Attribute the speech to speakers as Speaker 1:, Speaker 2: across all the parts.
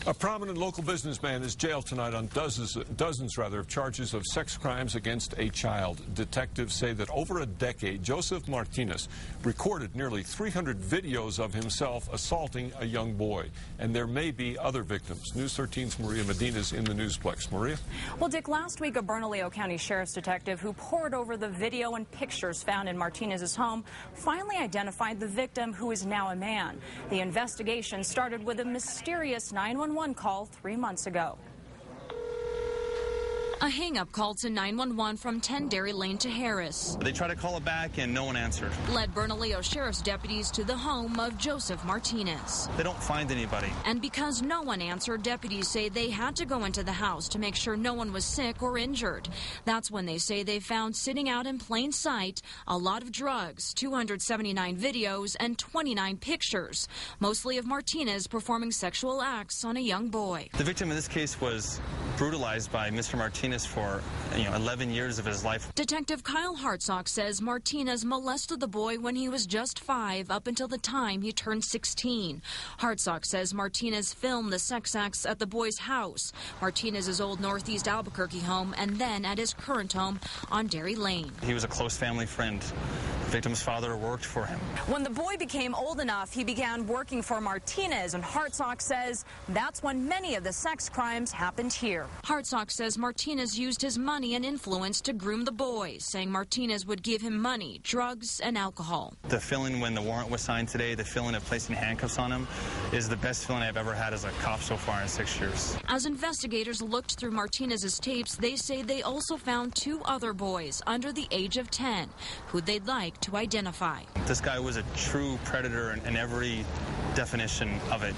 Speaker 1: A prominent local businessman is jailed tonight on dozens of charges of sex crimes against a child. Detectives say that over a decade, Joseph Martinez recorded nearly 300 videos of himself assaulting a young boy. And there may be other victims. News 13's Maria Medina's in the Newsplex. Maria?
Speaker 2: Well, Dick, last week a Bernalillo County Sheriff's detective who pored over the video and pictures found in Martinez's home finally identified the victim, who is now a man. The investigation started with a mysterious 911 call 3 months ago.
Speaker 3: A hang-up call to 911 from 10 Dairy Lane to Harris.
Speaker 4: They tried to call it back and no one answered.
Speaker 3: Led Bernalillo Sheriff's deputies to the home of Joseph Martinez.
Speaker 4: They don't find anybody.
Speaker 3: And because no one answered, deputies say they had to go into the house to make sure no one was sick or injured. That's when they say they found sitting out in plain sight a lot of drugs, 279 videos, and 29 pictures, mostly of Martinez performing sexual acts on a young boy.
Speaker 4: The victim in this case was brutalized by Mr. Martinez for 11 years of his life.
Speaker 3: Detective Kyle Hartsock says Martinez molested the boy when he was just 5 up until the time he turned 16. Hartsock says Martinez filmed the sex acts at the boy's house, Martinez's old Northeast Albuquerque home, and then at his current home on Dairy Lane.
Speaker 4: He was a close family friend. The victim's father worked for him.
Speaker 2: When the boy became old enough, he began working for Martinez, and Hartsock says that's when many of the sex crimes happened here.
Speaker 3: Hartsock says Martinez used his money and influence to groom the boy, saying Martinez would give him money, drugs, and alcohol.
Speaker 4: The feeling when the warrant was signed today, the feeling of placing handcuffs on him, is the best feeling I've ever had as a cop so far in 6 years.
Speaker 3: As investigators looked through Martinez's tapes, they say they also found 2 other boys under the age of 10 who they'd like to identify.
Speaker 4: This guy was a true predator in every definition of it.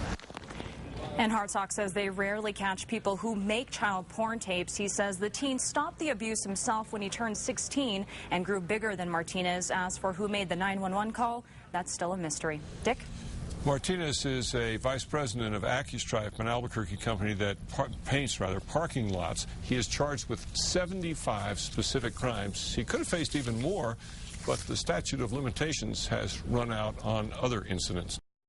Speaker 2: And Hartsock says they rarely catch people who make child porn tapes. He says the teen stopped the abuse himself when he turned 16 and grew bigger than Martinez. As for who made the 911 call, that's still a mystery. Dick?
Speaker 1: Martinez is a vice president of AccuStripe, an Albuquerque company that paints parking lots. He is charged with 75 specific crimes. He could have faced even more, but the statute of limitations has run out on other incidents.